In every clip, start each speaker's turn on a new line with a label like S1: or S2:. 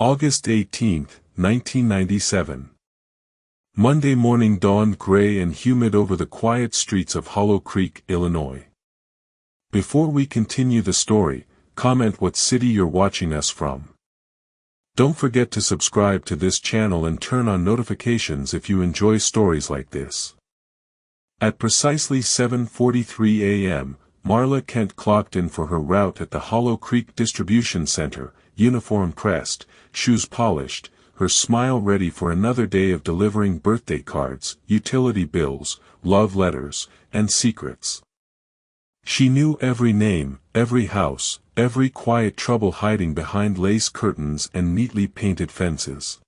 S1: August 18, 1997. Monday morning dawned gray and humid over the quiet streets of Hollow Creek, Illinois. Before we continue the story, comment what city you're watching us from. Don't forget to subscribe to this channel and turn on notifications if you enjoy stories like this. At precisely 7:43 a.m., Marla Kent clocked in for her route at the Hollow Creek Distribution Center, uniform pressed, shoes polished, her smile ready for another day of delivering birthday cards, utility bills, love letters, and secrets. She knew every name, every house, every quiet trouble hiding behind lace curtains and neatly painted fences.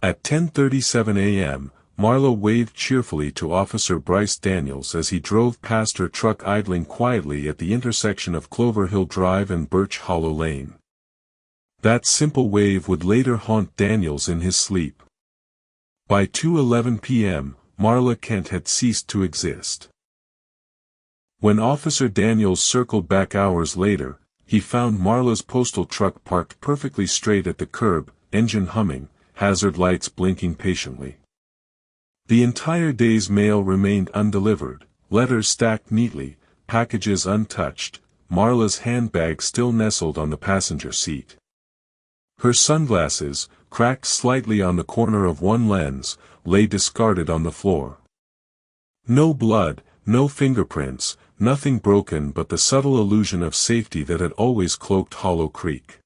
S1: At 10:37 a.m., Marla waved cheerfully to Officer Bryce Daniels as he drove past her truck idling quietly at the intersection of Clover Hill Drive and Birch Hollow Lane. That simple wave would later haunt Daniels in his sleep. By 2:11 p.m., Marla Kent had ceased to exist. When Officer Daniels circled back hours later, he found Marla's postal truck parked perfectly straight at the curb, engine humming, hazard lights blinking patiently. The entire day's mail remained undelivered, letters stacked neatly, packages untouched, Marla's handbag still nestled on the passenger seat. Her sunglasses, cracked slightly on the corner of one lens, lay discarded on the floor. No blood, no fingerprints, nothing broken but the subtle illusion of safety that had always cloaked Hollow Creek.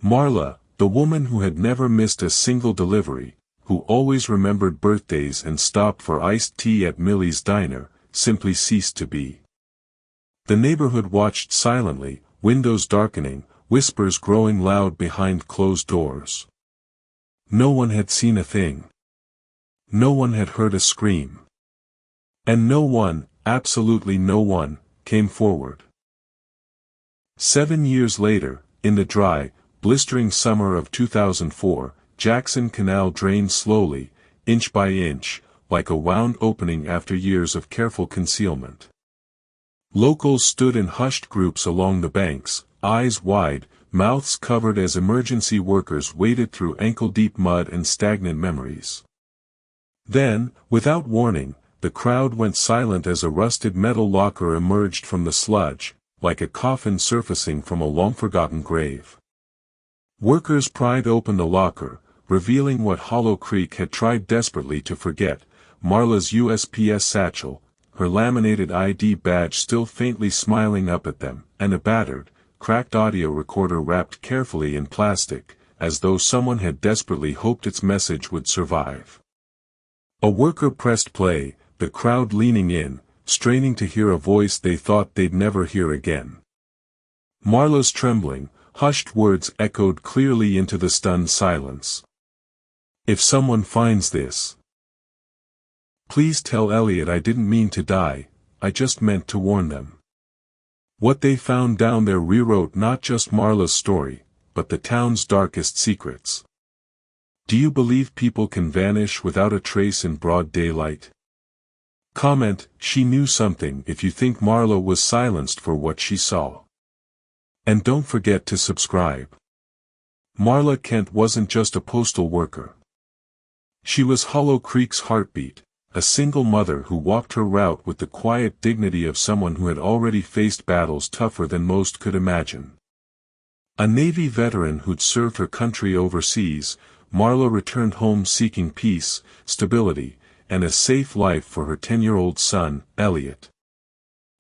S1: Marla, the woman who had never missed a single delivery, who always remembered birthdays and stopped for iced tea at Millie's Diner, simply ceased to be. The neighborhood watched silently, windows darkening, whispers growing loud behind closed doors. No one had seen a thing. No one had heard a scream. And no one, absolutely no one, came forward. 7 years later, in the dry, blistering summer of 2004, Jackson Canal drained slowly, inch by inch, like a wound opening after years of careful concealment. Locals stood in hushed groups along the banks, eyes wide, mouths covered as emergency workers waded through ankle-deep mud and stagnant memories. Then, without warning, the crowd went silent as a rusted metal locker emerged from the sludge, like a coffin surfacing from a long-forgotten grave. Workers pried open the locker, revealing what Hollow Creek had tried desperately to forget, Marla's USPS satchel, her laminated ID badge still faintly smiling up at them, and a battered, cracked audio recorder wrapped carefully in plastic, as though someone had desperately hoped its message would survive. A worker pressed play, the crowd leaning in, straining to hear a voice they thought they'd never hear again. Marla's trembling, hushed words echoed clearly into the stunned silence. "If someone finds this, please tell Elliot I didn't mean to die, I just meant to warn them." What they found down there rewrote not just Marla's story, but the town's darkest secrets. Do you believe people can vanish without a trace in broad daylight? Comment, "She knew something" if you think Marla was silenced for what she saw. And don't forget to subscribe. Marla Kent wasn't just a postal worker. She was Hollow Creek's heartbeat, a single mother who walked her route with the quiet dignity of someone who had already faced battles tougher than most could imagine. A Navy veteran who'd served her country overseas, Marla returned home seeking peace, stability, and a safe life for her 10-year-old son, Elliot.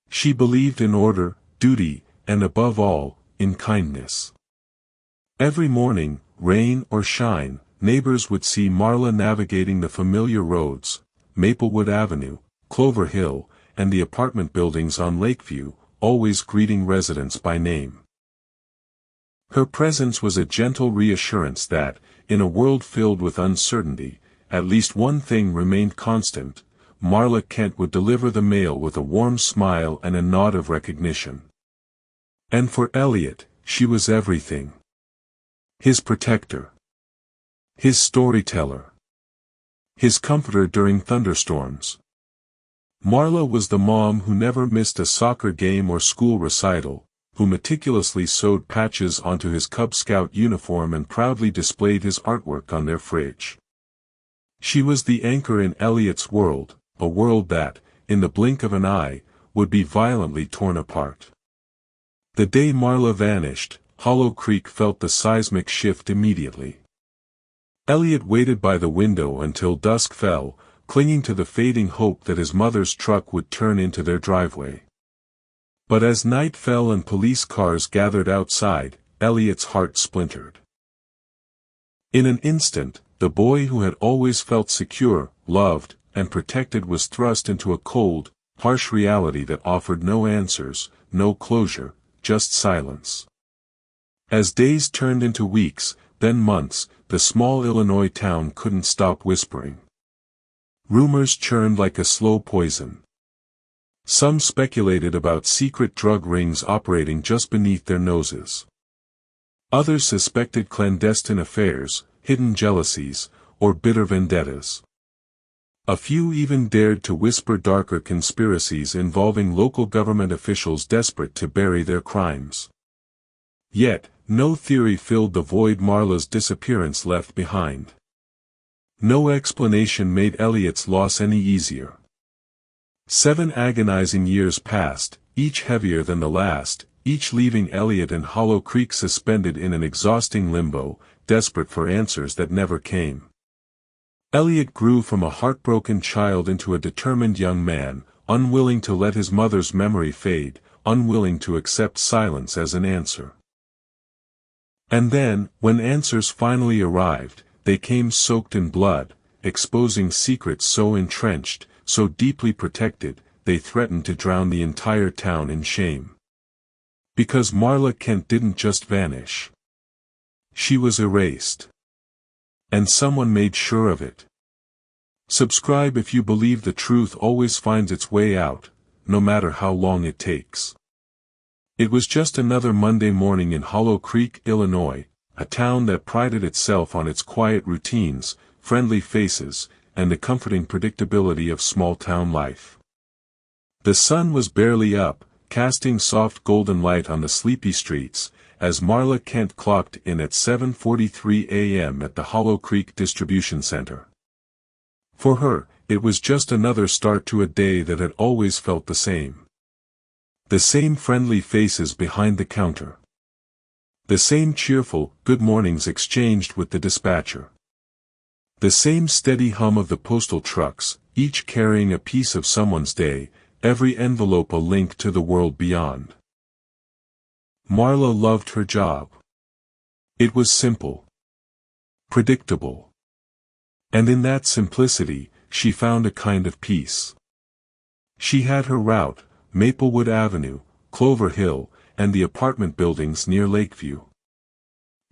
S1: She believed in order, duty, and above all, in kindness. Every morning, rain or shine, neighbors would see Marla navigating the familiar roads, Maplewood Avenue, Clover Hill, and the apartment buildings on Lakeview, always greeting residents by name. Her presence was a gentle reassurance that, in a world filled with uncertainty, at least one thing remained constant: Marla Kent would deliver the mail with a warm smile and a nod of recognition. And for Elliot, she was everything. His protector. His storyteller. His comforter during thunderstorms. Marla was the mom who never missed a soccer game or school recital, who meticulously sewed patches onto his Cub Scout uniform and proudly displayed his artwork on their fridge. She was the anchor in Elliot's world, a world that, in the blink of an eye, would be violently torn apart. The day Marla vanished, Hollow Creek felt the seismic shift immediately. Elliot waited by the window until dusk fell, clinging to the fading hope that his mother's truck would turn into their driveway. But as night fell and police cars gathered outside, Elliot's heart splintered. In an instant, the boy who had always felt secure, loved, and protected was thrust into a cold, harsh reality that offered no answers, no closure, just silence. As days turned into weeks, then months, the small Illinois town couldn't stop whispering. Rumors churned like a slow poison. Some speculated about secret drug rings operating just beneath their noses. Others suspected clandestine affairs, hidden jealousies, or bitter vendettas. A few even dared to whisper darker conspiracies involving local government officials desperate to bury their crimes. Yet, no theory filled the void Marla's disappearance left behind. No explanation made Elliot's loss any easier. 7 agonizing years passed, each heavier than the last, each leaving Elliot and Hollow Creek suspended in an exhausting limbo, desperate for answers that never came. Elliot grew from a heartbroken child into a determined young man, unwilling to let his mother's memory fade, unwilling to accept silence as an answer. And then, when answers finally arrived, they came soaked in blood, exposing secrets so entrenched, so deeply protected, they threatened to drown the entire town in shame. Because Marla Kent didn't just vanish. She was erased. And someone made sure of it. Subscribe if you believe the truth always finds its way out, no matter how long it takes. It was just another Monday morning in Hollow Creek, Illinois, a town that prided itself on its quiet routines, friendly faces, and the comforting predictability of small-town life. The sun was barely up, casting soft golden light on the sleepy streets, as Marla Kent clocked in at 7:43 a.m. at the Hollow Creek Distribution Center. For her, it was just another start to a day that had always felt the same. The same friendly faces behind the counter. The same cheerful, good mornings exchanged with the dispatcher. The same steady hum of the postal trucks, each carrying a piece of someone's day, every envelope a link to the world beyond. Marla loved her job. It was simple. Predictable. And in that simplicity, she found a kind of peace. She had her route, Maplewood Avenue, Clover Hill, and the apartment buildings near Lakeview.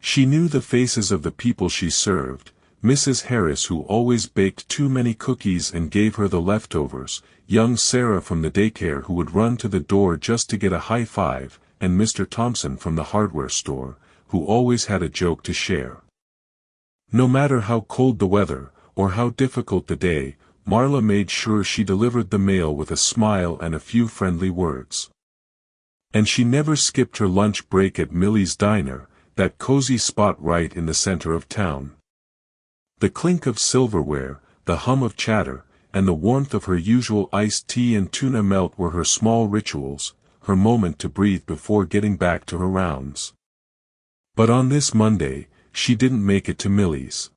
S1: She knew the faces of the people she served, Mrs. Harris who always baked too many cookies and gave her the leftovers, young Sarah from the daycare who would run to the door just to get a high five, and Mr. Thompson from the hardware store, who always had a joke to share. No matter how cold the weather, or how difficult the day, Marla made sure she delivered the mail with a smile and a few friendly words. And she never skipped her lunch break at Millie's Diner, that cozy spot right in the center of town. The clink of silverware, the hum of chatter, and the warmth of her usual iced tea and tuna melt were her small rituals, her moment to breathe before getting back to her rounds. But on this Monday, she didn't make it to Millie's.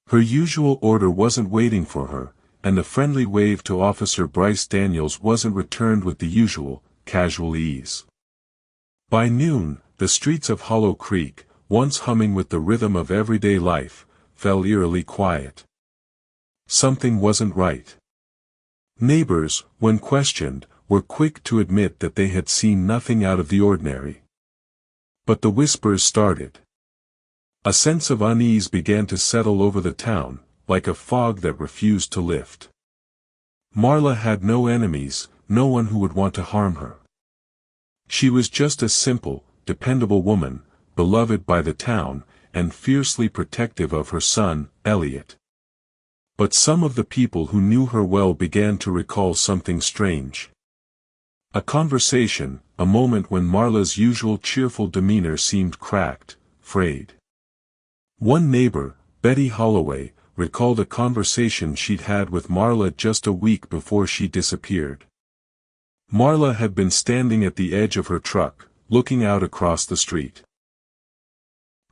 S1: Her usual order wasn't waiting for her, and the friendly wave to Officer Bryce Daniels wasn't returned with the usual, casual ease. By noon, the streets of Hollow Creek, once humming with the rhythm of everyday life, fell eerily quiet. Something wasn't right. Neighbors, when questioned, were quick to admit that they had seen nothing out of the ordinary. But the whispers started. A sense of unease began to settle over the town, like a fog that refused to lift. Marla had no enemies, no one who would want to harm her. She was just a simple, dependable woman, beloved by the town, and fiercely protective of her son, Elliot. But some of the people who knew her well began to recall something strange. A conversation, a moment when Marla's usual cheerful demeanor seemed cracked, frayed. One neighbor, Betty Holloway, recalled a conversation she'd had with Marla just a week before she disappeared. Marla had been standing at the edge of her truck, looking out across the street.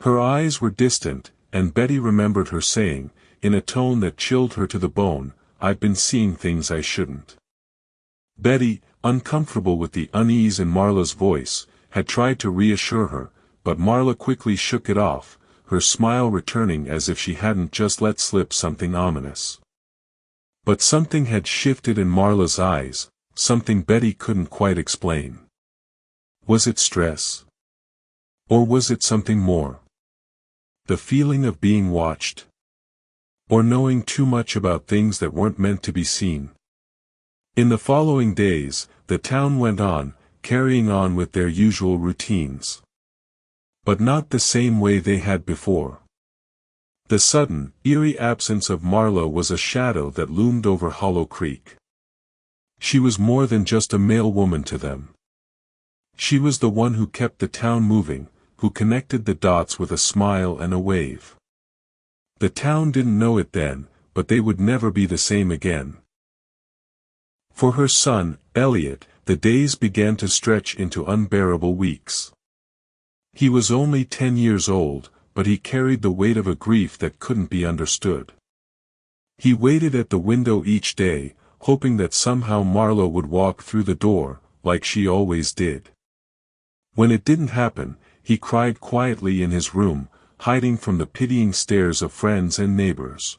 S1: Her eyes were distant, and Betty remembered her saying, in a tone that chilled her to the bone, "I've been seeing things I shouldn't." Betty, uncomfortable with the unease in Marla's voice, had tried to reassure her, but Marla quickly shook it off, her smile returning as if she hadn't just let slip something ominous. But something had shifted in Marla's eyes, something Betty couldn't quite explain. Was it stress? Or was it something more? The feeling of being watched? Or knowing too much about things that weren't meant to be seen? In the following days, the town went on, carrying on with their usual routines. But not the same way they had before. The sudden, eerie absence of Marla was a shadow that loomed over Hollow Creek. She was more than just a male woman to them. She was the one who kept the town moving, who connected the dots with a smile and a wave. The town didn't know it then, but they would never be the same again. For her son, Elliot, the days began to stretch into unbearable weeks. He was only 10 years old, but he carried the weight of a grief that couldn't be understood. He waited at the window each day, hoping that somehow Marla would walk through the door, like she always did. When it didn't happen, he cried quietly in his room, hiding from the pitying stares of friends and neighbors.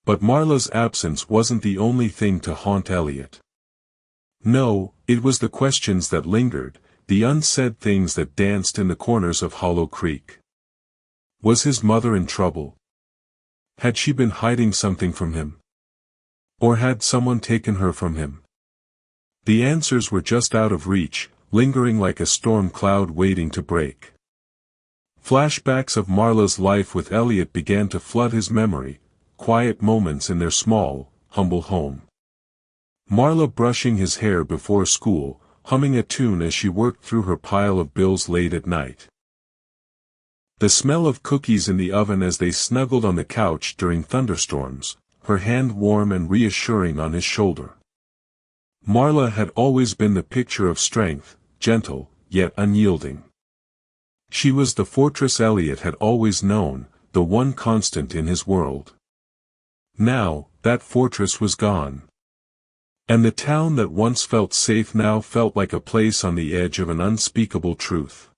S1: But Marla's absence wasn't the only thing to haunt Elliot. No, it was the questions that lingered, the unsaid things that danced in the corners of Hollow Creek. Was his mother in trouble? Had she been hiding something from him? Or had someone taken her from him? The answers were just out of reach, lingering like a storm cloud waiting to break. Flashbacks of Marla's life with Elliot began to flood his memory, quiet moments in their small, humble home. Marla brushing his hair before school, humming a tune as she worked through her pile of bills late at night. The smell of cookies in the oven as they snuggled on the couch during thunderstorms, her hand warm and reassuring on his shoulder. Marla had always been the picture of strength, gentle, yet unyielding. She was the fortress Elliot had always known, the one constant in his world. Now, that fortress was gone. And the town that once felt safe now felt like a place on the edge of an unspeakable truth.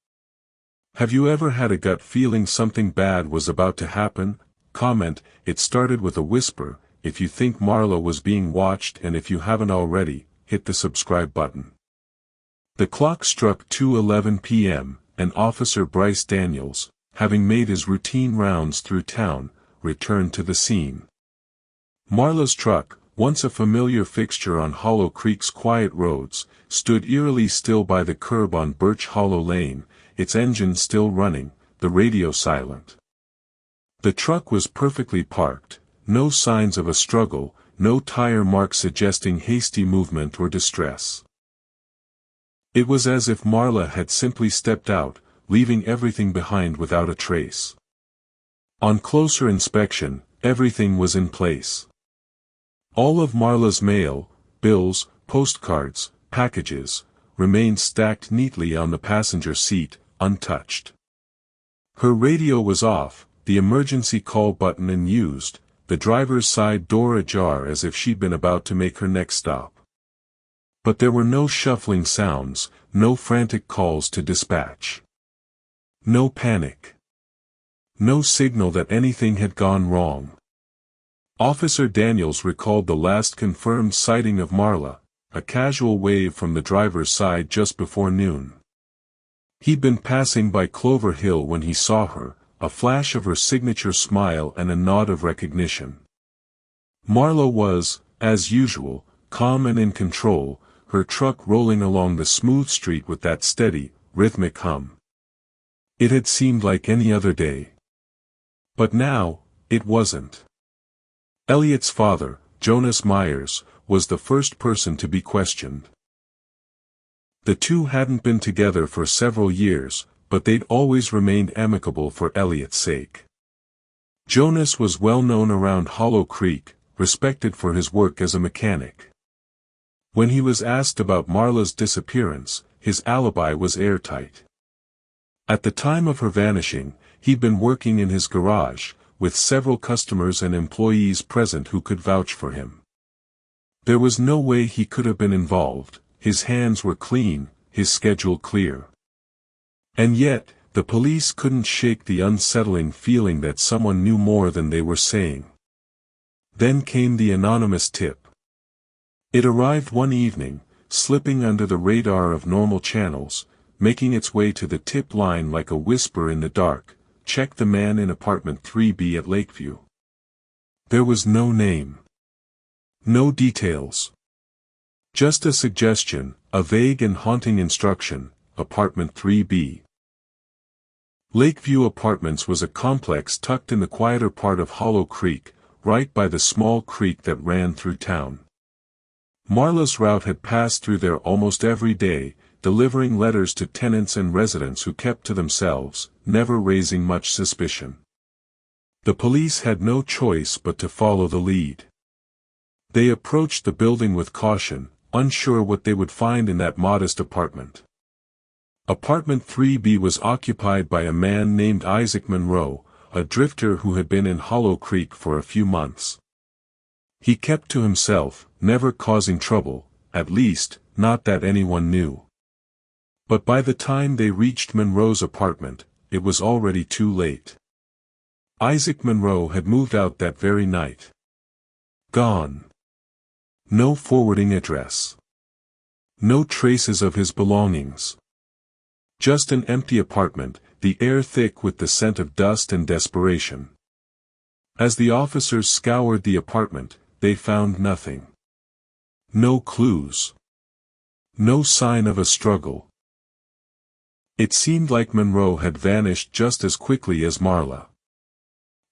S1: Have you ever had a gut feeling something bad was about to happen? Comment, it started with a whisper, if you think Marla was being watched, and if you haven't already, hit the subscribe button. The clock struck 2:11 p.m., and Officer Bryce Daniels, having made his routine rounds through town, returned to the scene. Marla's truck, once a familiar fixture on Hollow Creek's quiet roads, stood eerily still by the curb on Birch Hollow Lane, its engine still running, the radio silent. The truck was perfectly parked, no signs of a struggle, no tire marks suggesting hasty movement or distress. It was as if Marla had simply stepped out, leaving everything behind without a trace. On closer inspection, everything was in place. All of Marla's mail, bills, postcards, packages, remained stacked neatly on the passenger seat, untouched. Her radio was off, the emergency call button unused, the driver's side door ajar as if she'd been about to make her next stop. But there were no shuffling sounds, no frantic calls to dispatch. No panic. No signal that anything had gone wrong. Officer Daniels recalled the last confirmed sighting of Marla, a casual wave from the driver's side just before noon. He'd been passing by Clover Hill when he saw her, a flash of her signature smile and a nod of recognition. Marla was, as usual, calm and in control, her truck rolling along the smooth street with that steady, rhythmic hum. It had seemed like any other day. But now, it wasn't. Elliot's father, Jonas Myers, was the first person to be questioned. The two hadn't been together for several years, but they'd always remained amicable for Elliot's sake. Jonas was well known around Hollow Creek, respected for his work as a mechanic. When he was asked about Marla's disappearance, his alibi was airtight. At the time of her vanishing, he'd been working in his garage, with several customers and employees present who could vouch for him. There was no way he could have been involved. His hands were clean, his schedule clear. And yet, the police couldn't shake the unsettling feeling that someone knew more than they were saying. Then came the anonymous tip. It arrived one evening, slipping under the radar of normal channels, making its way to the tip line like a whisper in the dark. Check the man in apartment 3B at Lakeview. There was no name. No details. Just a suggestion, a vague and haunting instruction, apartment 3B. Lakeview Apartments was a complex tucked in the quieter part of Hollow Creek, right by the small creek that ran through town. Marla's route had passed through there almost every day, delivering letters to tenants and residents who kept to themselves, never raising much suspicion. The police had no choice but to follow the lead. They approached the building with caution, unsure what they would find in that modest apartment. Apartment 3B was occupied by a man named Isaac Monroe, a drifter who had been in Hollow Creek for a few months. He kept to himself, never causing trouble, at least, not that anyone knew. But by the time they reached Monroe's apartment, it was already too late. Isaac Monroe had moved out that very night. Gone. No forwarding address. No traces of his belongings. Just an empty apartment, the air thick with the scent of dust and desperation. As the officers scoured the apartment, they found nothing. No clues. No sign of a struggle. It seemed like Monroe had vanished just as quickly as Marla.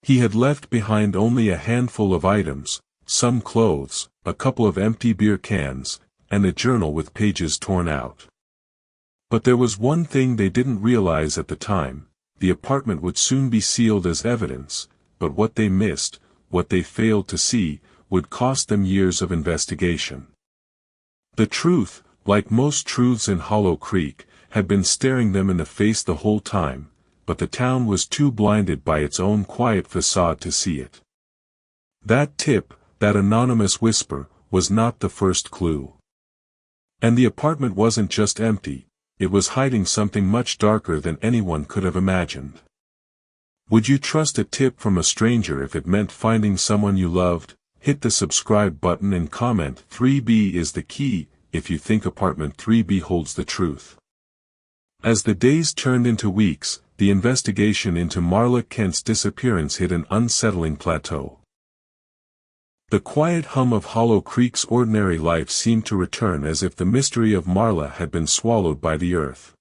S1: He had left behind only a handful of items, some clothes, a couple of empty beer cans, and a journal with pages torn out. But there was one thing they didn't realize at the time: the apartment would soon be sealed as evidence, but what they missed, what they failed to see, would cost them years of investigation. The truth, like most truths in Hollow Creek, had been staring them in the face the whole time, but the town was too blinded by its own quiet facade to see it. That tip, that anonymous whisper, was not the first clue. And the apartment wasn't just empty, it was hiding something much darker than anyone could have imagined. Would you trust a tip from a stranger if it meant finding someone you loved? Hit the subscribe button and comment. 3B is the key, if you think apartment 3B holds the truth. As the days turned into weeks, the investigation into Marla Kent's disappearance hit an unsettling plateau. The quiet hum of Hollow Creek's ordinary life seemed to return as if the mystery of Marla had been swallowed by the earth.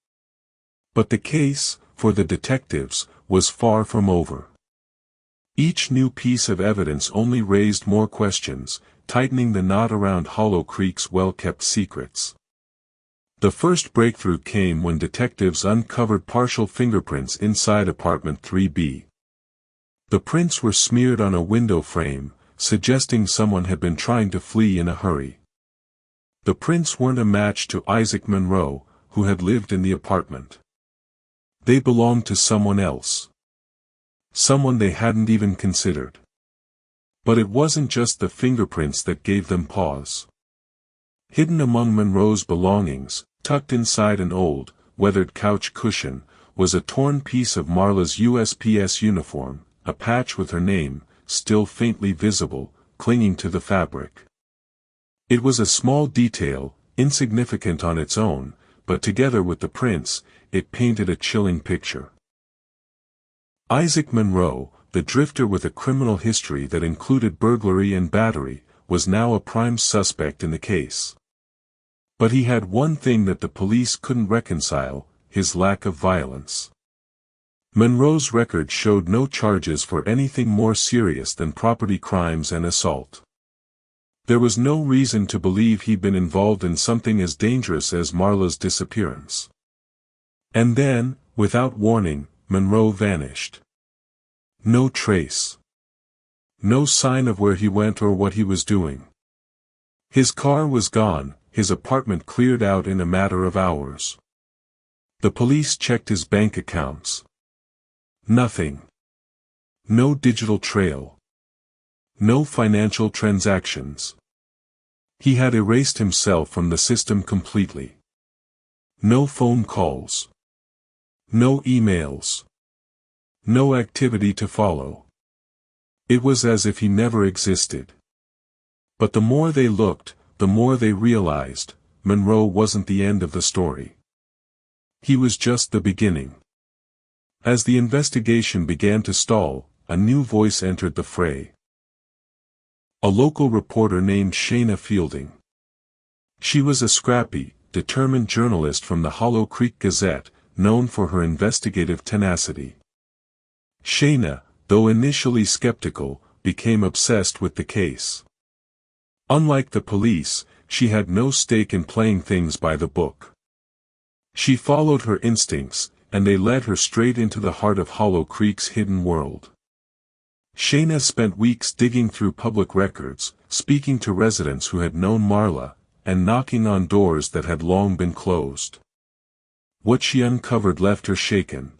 S1: But the case, for the detectives, was far from over. Each new piece of evidence only raised more questions, tightening the knot around Hollow Creek's well-kept secrets. The first breakthrough came when detectives uncovered partial fingerprints inside apartment 3B. The prints were smeared on a window frame, suggesting someone had been trying to flee in a hurry. The prints weren't a match to Isaac Monroe, who had lived in the apartment. They belonged to someone else. Someone they hadn't even considered. But it wasn't just the fingerprints that gave them pause. Hidden among Monroe's belongings, tucked inside an old, weathered couch cushion, was a torn piece of Marla's USPS uniform, a patch with her name, still faintly visible, clinging to the fabric. It was a small detail, insignificant on its own, but together with the prints, it painted a chilling picture. Isaac Monroe, the drifter with a criminal history that included burglary and battery, was now a prime suspect in the case. But he had one thing that the police couldn't reconcile: his lack of violence. Monroe's record showed no charges for anything more serious than property crimes and assault. There was no reason to believe he'd been involved in something as dangerous as Marla's disappearance. And then, without warning, Monroe vanished. No trace. No sign of where he went or what he was doing. His car was gone, his apartment cleared out in a matter of hours. The police checked his bank accounts. Nothing. No digital trail. No financial transactions. He had erased himself from the system completely. No phone calls. No emails. No activity to follow. It was as if he never existed. But the more they looked, the more they realized, Monroe wasn't the end of the story. He was just the beginning. As the investigation began to stall, a new voice entered the fray. A local reporter named Shayna Fielding. She was a scrappy, determined journalist from the Hollow Creek Gazette, known for her investigative tenacity. Shayna, though initially skeptical, became obsessed with the case. Unlike the police, she had no stake in playing things by the book. She followed her instincts, and they led her straight into the heart of Hollow Creek's hidden world. Shayna spent weeks digging through public records, speaking to residents who had known Marla, and knocking on doors that had long been closed. What she uncovered left her shaken.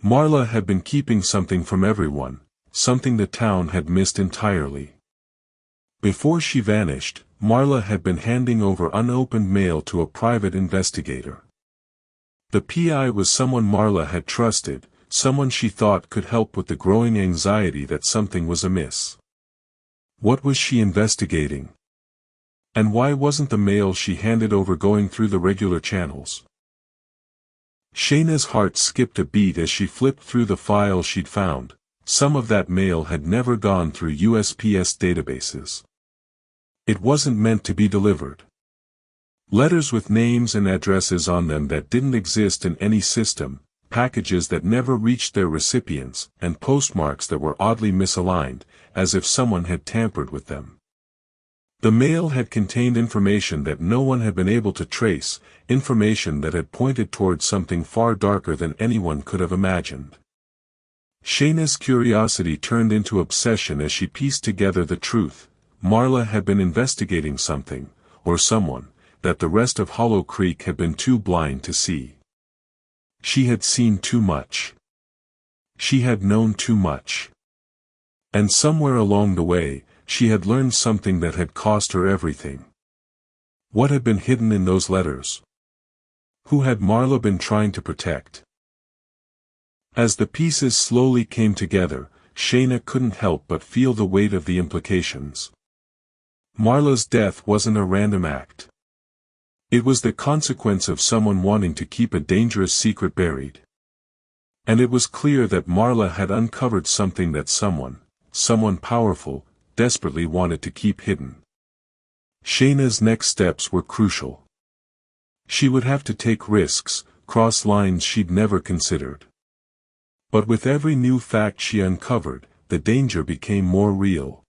S1: Marla had been keeping something from everyone, something the town had missed entirely. Before she vanished, Marla had been handing over unopened mail to a private investigator. The PI was someone Marla had trusted, someone she thought could help with the growing anxiety that something was amiss. What was she investigating? And why wasn't the mail she handed over going through the regular channels? Shayna's heart skipped a beat as she flipped through the files she'd found. Some of that mail had never gone through USPS databases. It wasn't meant to be delivered. Letters with names and addresses on them that didn't exist in any system, packages that never reached their recipients, and postmarks that were oddly misaligned, as if someone had tampered with them. The mail had contained information that no one had been able to trace, information that had pointed towards something far darker than anyone could have imagined. Shayna's curiosity turned into obsession as she pieced together the truth. Marla had been investigating something, or someone, that the rest of Hollow Creek had been too blind to see. She had seen too much. She had known too much. And somewhere along the way, she had learned something that had cost her everything. What had been hidden in those letters? Who had Marla been trying to protect? As the pieces slowly came together, Shayna couldn't help but feel the weight of the implications. Marla's death wasn't a random act. It was the consequence of someone wanting to keep a dangerous secret buried. And it was clear that Marla had uncovered something that someone powerful, desperately wanted to keep hidden. Shayna's next steps were crucial. She would have to take risks, cross lines she'd never considered. But with every new fact she uncovered, the danger became more real.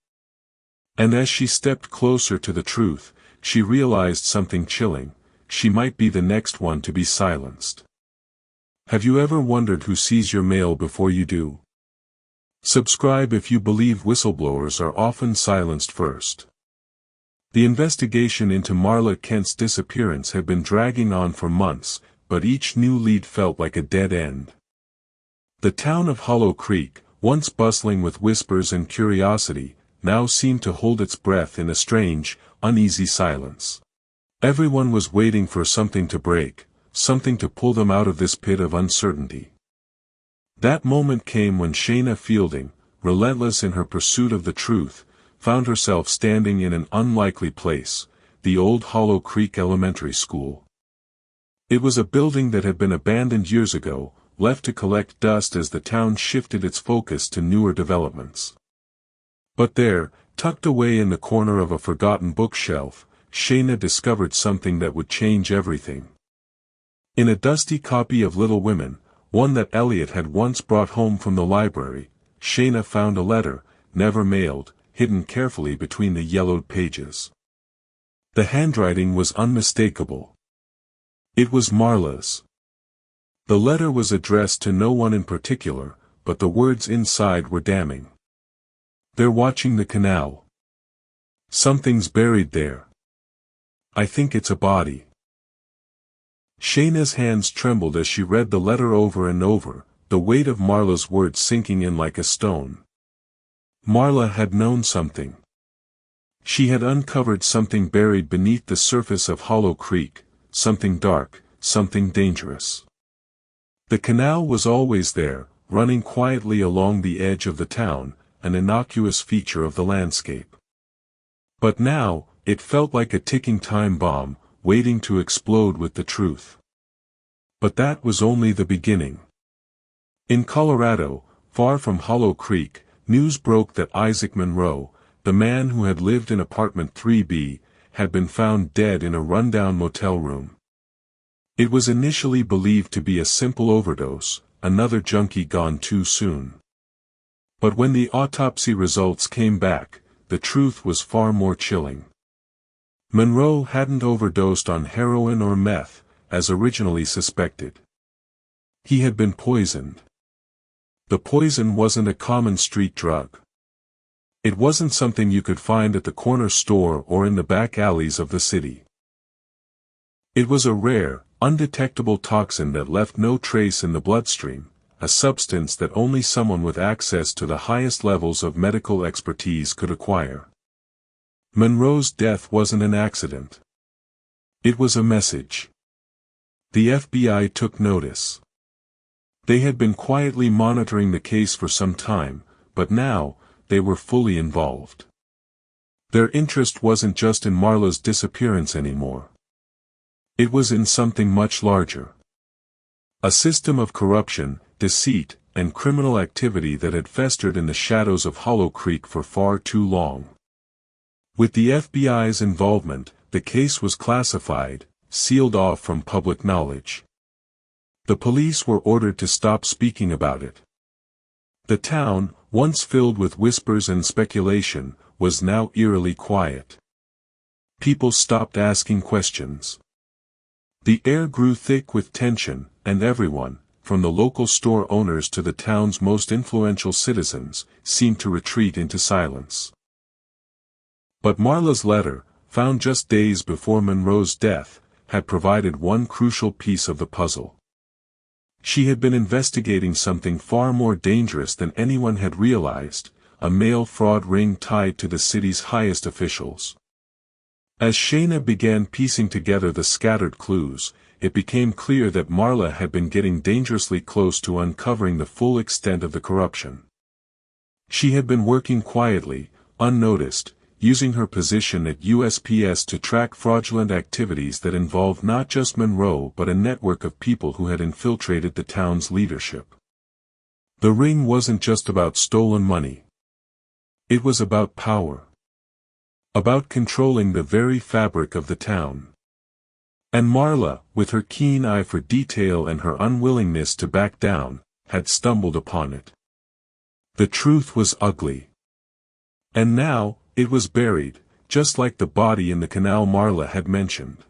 S1: And as she stepped closer to the truth, she realized something chilling: she might be the next one to be silenced. Have you ever wondered who sees your mail before you do? Subscribe if you believe whistleblowers are often silenced first. The investigation into Marla Kent's disappearance had been dragging on for months, but each new lead felt like a dead end. The town of Hollow Creek, once bustling with whispers and curiosity, now seemed to hold its breath in a strange, uneasy silence. Everyone was waiting for something to break, something to pull them out of this pit of uncertainty. That moment came when Shayna Fielding, relentless in her pursuit of the truth, found herself standing in an unlikely place, the old Hollow Creek Elementary School. It was a building that had been abandoned years ago, left to collect dust as the town shifted its focus to newer developments. But there, tucked away in the corner of a forgotten bookshelf, Shayna discovered something that would change everything. In a dusty copy of Little Women, one that Elliot had once brought home from the library, Shayna found a letter, never mailed, hidden carefully between the yellowed pages. The handwriting was unmistakable. It was Marla's. The letter was addressed to no one in particular, but the words inside were damning. "They're watching the canal. Something's buried there. I think it's a body." Shayna's hands trembled as she read the letter over and over, the weight of Marla's words sinking in like a stone. Marla had known something. She had uncovered something buried beneath the surface of Hollow Creek, something dark, something dangerous. The canal was always there, running quietly along the edge of the town, an innocuous feature of the landscape. But now, it felt like a ticking time bomb, waiting to explode with the truth. But that was only the beginning. In Colorado, far from Hollow Creek, news broke that Isaac Monroe, the man who had lived in apartment 3B, had been found dead in a rundown motel room. It was initially believed to be a simple overdose, another junkie gone too soon. But when the autopsy results came back, the truth was far more chilling. Monroe hadn't overdosed on heroin or meth, as originally suspected. He had been poisoned. The poison wasn't a common street drug. It wasn't something you could find at the corner store or in the back alleys of the city. It was a rare, undetectable toxin that left no trace in the bloodstream, a substance that only someone with access to the highest levels of medical expertise could acquire. Monroe's death wasn't an accident. It was a message. The FBI took notice. They had been quietly monitoring the case for some time, but now, they were fully involved. Their interest wasn't just in Marla's disappearance anymore. It was in something much larger. A system of corruption, deceit, and criminal activity that had festered in the shadows of Hollow Creek for far too long. With the FBI's involvement, the case was classified, sealed off from public knowledge. The police were ordered to stop speaking about it. The town, once filled with whispers and speculation, was now eerily quiet. People stopped asking questions. The air grew thick with tension, and everyone, from the local store owners to the town's most influential citizens, seemed to retreat into silence. But Marla's letter, found just days before Monroe's death, had provided one crucial piece of the puzzle. She had been investigating something far more dangerous than anyone had realized, a mail fraud ring tied to the city's highest officials. As Shayna began piecing together the scattered clues, it became clear that Marla had been getting dangerously close to uncovering the full extent of the corruption. She had been working quietly, unnoticed, using her position at USPS to track fraudulent activities that involved not just Monroe but a network of people who had infiltrated the town's leadership. The ring wasn't just about stolen money. It was about power. About controlling the very fabric of the town. And Marla, with her keen eye for detail and her unwillingness to back down, had stumbled upon it. The truth was ugly. And now, it was buried, just like the body in the canal Marla had mentioned.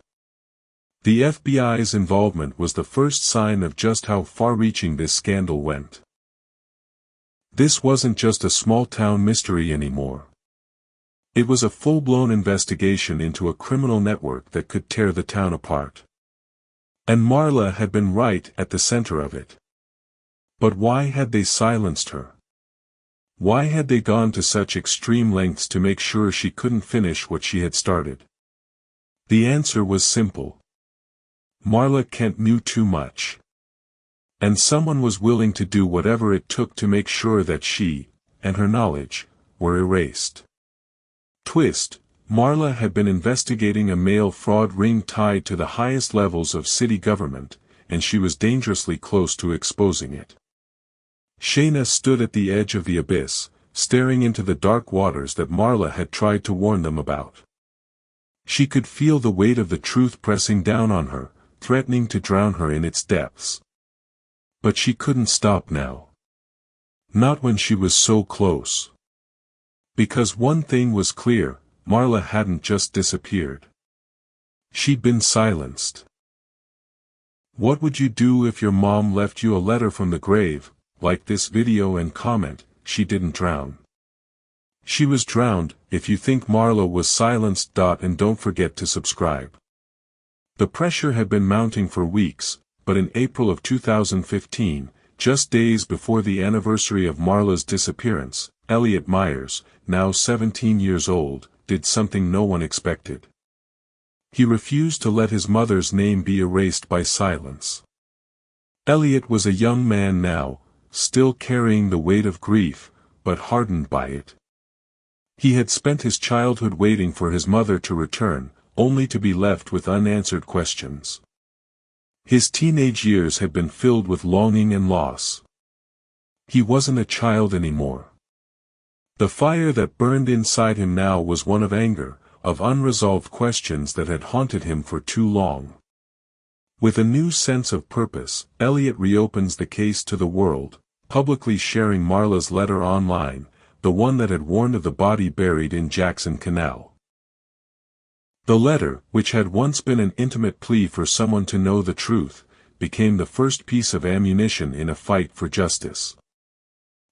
S1: The FBI's involvement was the first sign of just how far-reaching this scandal went. This wasn't just a small-town mystery anymore. It was a full-blown investigation into a criminal network that could tear the town apart. And Marla had been right at the center of it. But why had they silenced her? Why had they gone to such extreme lengths to make sure she couldn't finish what she had started? The answer was simple. Marla Kent knew too much. And someone was willing to do whatever it took to make sure that she, and her knowledge, were erased. Twist: Marla had been investigating a mail fraud ring tied to the highest levels of city government, and she was dangerously close to exposing it. Shayna stood at the edge of the abyss, staring into the dark waters that Marla had tried to warn them about. She could feel the weight of the truth pressing down on her, threatening to drown her in its depths. But she couldn't stop now. Not when she was so close. Because one thing was clear, Marla hadn't just disappeared. She'd been silenced. What would you do if your mom left you a letter from the grave? Like this video and comment, she didn't drown. She was drowned. If you think Marla was silenced. And don't forget to subscribe. The pressure had been mounting for weeks, but in April of 2015, just days before the anniversary of Marla's disappearance, Elliot Myers, now 17 years old, did something no one expected. He refused to let his mother's name be erased by silence. Elliot was a young man now, still carrying the weight of grief, but hardened by it. He had spent his childhood waiting for his mother to return, only to be left with unanswered questions. His teenage years had been filled with longing and loss. He wasn't a child anymore. The fire that burned inside him now was one of anger, of unresolved questions that had haunted him for too long. With a new sense of purpose, Elliot reopens the case to the world, publicly sharing Marla's letter online, the one that had warned of the body buried in Jackson Canal. The letter, which had once been an intimate plea for someone to know the truth, became the first piece of ammunition in a fight for justice.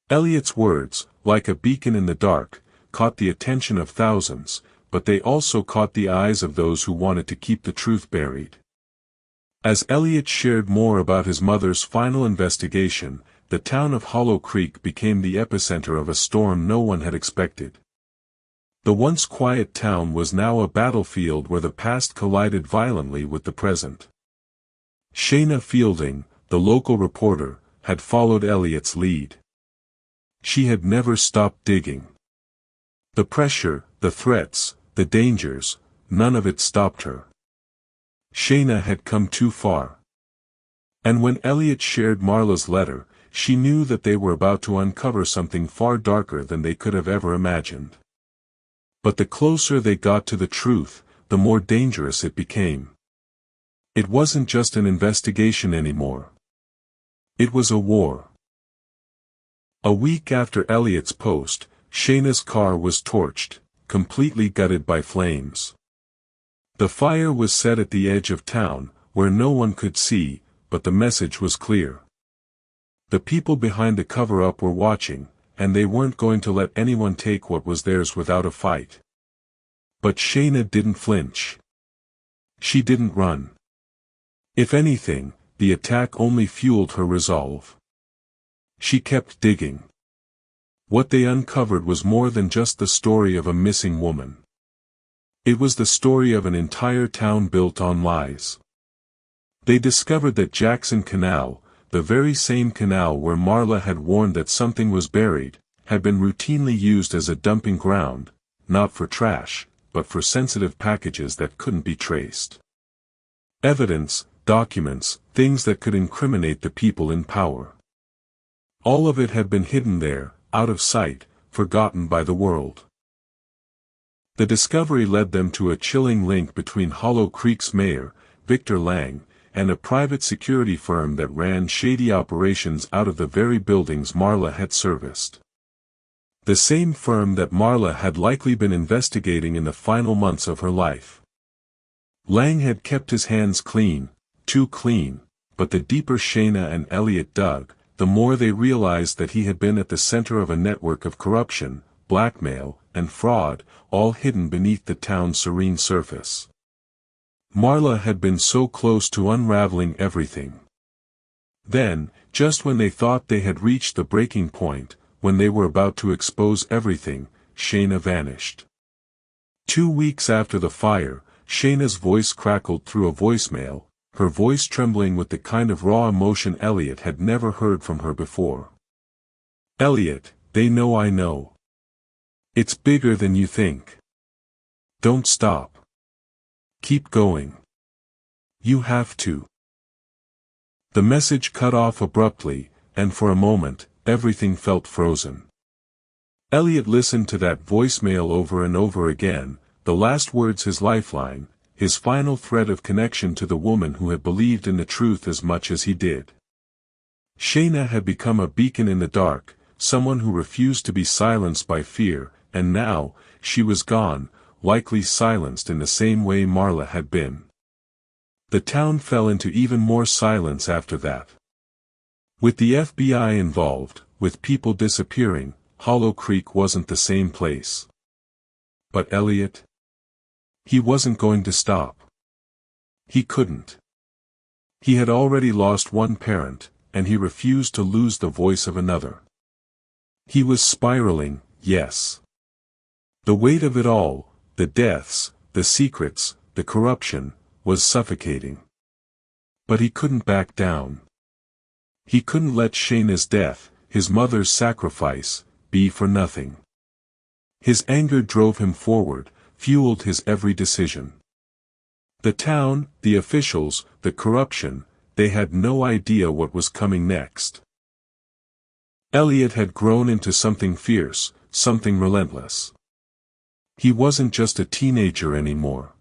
S1: Elliot's words, like a beacon in the dark, caught the attention of thousands, but they also caught the eyes of those who wanted to keep the truth buried. As Elliot shared more about his mother's final investigation, the town of Hollow Creek became the epicenter of a storm no one had expected. The once quiet town was now a battlefield where the past collided violently with the present. Shayna Fielding, the local reporter, had followed Elliot's lead. She had never stopped digging. The pressure, the threats, the dangers, none of it stopped her. Shayna had come too far. And when Elliot shared Marla's letter, she knew that they were about to uncover something far darker than they could have ever imagined. But the closer they got to the truth, the more dangerous it became. It wasn't just an investigation anymore. It was a war. A week after Elliot's post, Shayna's car was torched, completely gutted by flames. The fire was set at the edge of town, where no one could see, but the message was clear. The people behind the cover-up were watching, and they weren't going to let anyone take what was theirs without a fight. But Shayna didn't flinch. She didn't run. If anything, the attack only fueled her resolve. She kept digging. What they uncovered was more than just the story of a missing woman. It was the story of an entire town built on lies. They discovered that Jackson Canal, the very same canal where Marla had warned that something was buried, had been routinely used as a dumping ground, not for trash, but for sensitive packages that couldn't be traced. Evidence, documents, things that could incriminate the people in power. All of it had been hidden there, out of sight, forgotten by the world. The discovery led them to a chilling link between Hollow Creek's mayor, Victor Lang, and a private security firm that ran shady operations out of the very buildings Marla had serviced. The same firm that Marla had likely been investigating in the final months of her life. Lang had kept his hands clean, too clean, but the deeper Shayna and Elliot dug, the more they realized that he had been at the center of a network of corruption, blackmail, and fraud, all hidden beneath the town's serene surface. Marla had been so close to unraveling everything. Then, just when they thought they had reached the breaking point, when they were about to expose everything, Shayna vanished. 2 weeks after the fire, Shayna's voice crackled through a voicemail, her voice trembling with the kind of raw emotion Elliot had never heard from her before. "Elliot, they know I know. It's bigger than you think. Don't stop. Keep going. You have to." The message cut off abruptly, and for a moment, everything felt frozen. Elliot listened to that voicemail over and over again, the last words his lifeline, his final thread of connection to the woman who had believed in the truth as much as he did. Shayna had become a beacon in the dark, someone who refused to be silenced by fear, and now, she was gone, likely silenced in the same way Marla had been. The town fell into even more silence after that. With the FBI involved, with people disappearing, Hollow Creek wasn't the same place. But Elliot? He wasn't going to stop. He couldn't. He had already lost one parent, and he refused to lose the voice of another. He was spiraling, yes. The weight of it all, the deaths, the secrets, the corruption, was suffocating. But he couldn't back down. He couldn't let Shayna's death, his mother's sacrifice, be for nothing. His anger drove him forward, fueled his every decision. The town, the officials, the corruption, they had no idea what was coming next. Elliot had grown into something fierce, something relentless. He wasn't just a teenager anymore.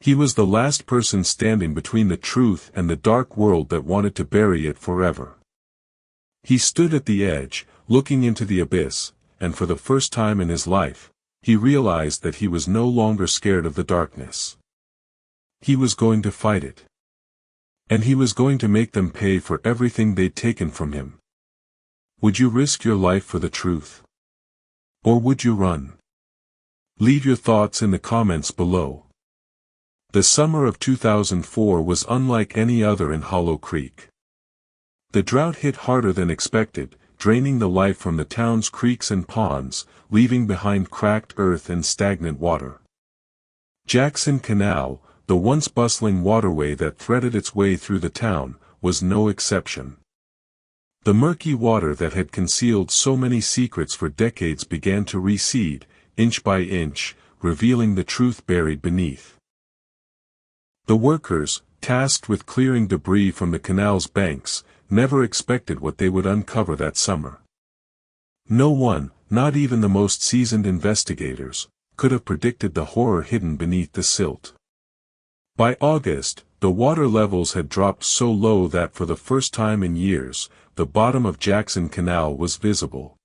S1: He was the last person standing between the truth and the dark world that wanted to bury it forever. He stood at the edge, looking into the abyss, and for the first time in his life, he realized that he was no longer scared of the darkness. He was going to fight it. And he was going to make them pay for everything they'd taken from him. Would you risk your life for the truth? Or would you run? Leave your thoughts in the comments below. The summer of 2004 was unlike any other in Hollow Creek. The drought hit harder than expected, draining the life from the town's creeks and ponds, leaving behind cracked earth and stagnant water. Jackson Canal, the once bustling waterway that threaded its way through the town, was no exception. The murky water that had concealed so many secrets for decades began to recede, inch by inch, revealing the truth buried beneath. The workers, tasked with clearing debris from the canal's banks, never expected what they would uncover that summer. No one, not even the most seasoned investigators, could have predicted the horror hidden beneath the silt. By August, the water levels had dropped so low that for the first time in years, the bottom of Jackson Canal was visible.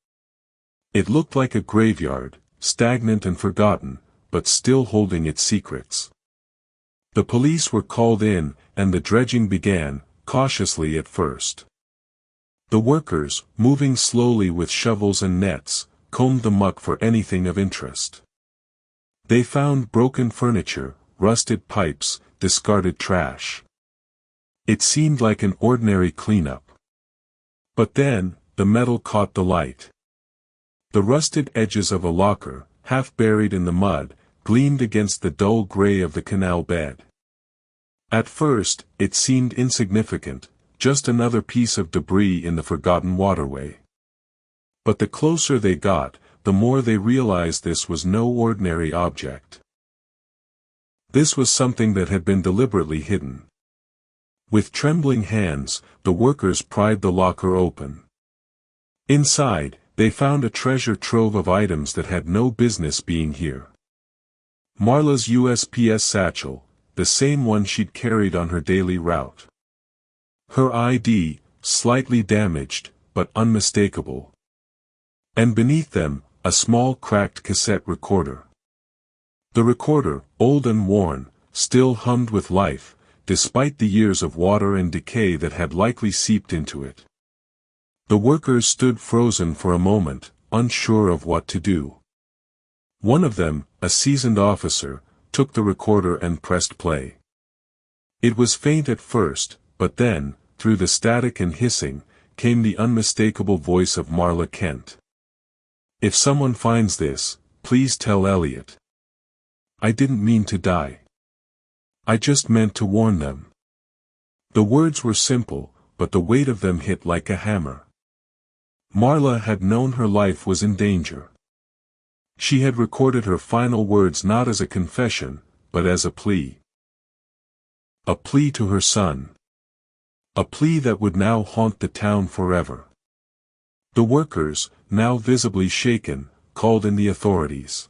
S1: It looked like a graveyard, stagnant and forgotten, but still holding its secrets. The police were called in, and the dredging began, cautiously at first. The workers, moving slowly with shovels and nets, combed the muck for anything of interest. They found broken furniture, rusted pipes, discarded trash. It seemed like an ordinary cleanup. But then, the metal caught the light. The rusted edges of a locker, half buried in the mud, gleamed against the dull gray of the canal bed. At first, it seemed insignificant, just another piece of debris in the forgotten waterway. But the closer they got, the more they realized this was no ordinary object. This was something that had been deliberately hidden. With trembling hands, the workers pried the locker open. Inside, they found a treasure trove of items that had no business being here. Marla's USPS satchel, the same one she'd carried on her daily route. Her ID, slightly damaged, but unmistakable. And beneath them, a small cracked cassette recorder. The recorder, old and worn, still hummed with life, despite the years of water and decay that had likely seeped into it. The workers stood frozen for a moment, unsure of what to do. One of them, a seasoned officer, took the recorder and pressed play. It was faint at first, but then, through the static and hissing, came the unmistakable voice of Marla Kent. "If someone finds this, please tell Elliot. I didn't mean to die. I just meant to warn them." The words were simple, but the weight of them hit like a hammer. Marla had known her life was in danger. She had recorded her final words not as a confession, but as a plea. A plea to her son. A plea that would now haunt the town forever. The workers, now visibly shaken, called in the authorities.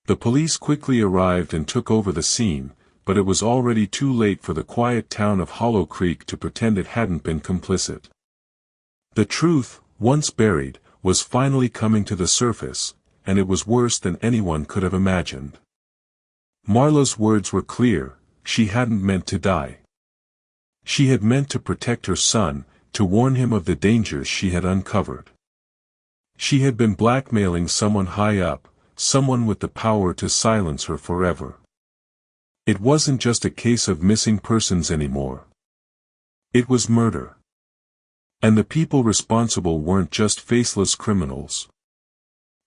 S1: The police quickly arrived and took over the scene, but it was already too late for the quiet town of Hollow Creek to pretend it hadn't been complicit. The truth, once buried, was finally coming to the surface, and it was worse than anyone could have imagined. Marla's words were clear: she hadn't meant to die. She had meant to protect her son, to warn him of the dangers she had uncovered. She had been blackmailing someone high up, someone with the power to silence her forever. It wasn't just a case of missing persons anymore. It was murder. And the people responsible weren't just faceless criminals.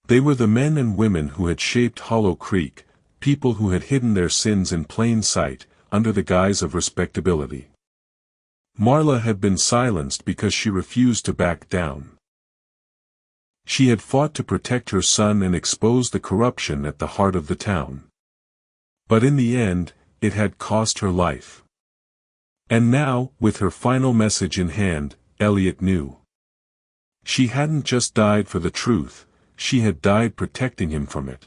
S1: They were the men and women who had shaped Hollow Creek, people who had hidden their sins in plain sight, under the guise of respectability. Marla had been silenced because she refused to back down. She had fought to protect her son and expose the corruption at the heart of the town. But in the end, it had cost her life. And now, with her final message in hand, Elliot knew. She hadn't just died for the truth, she had died protecting him from it.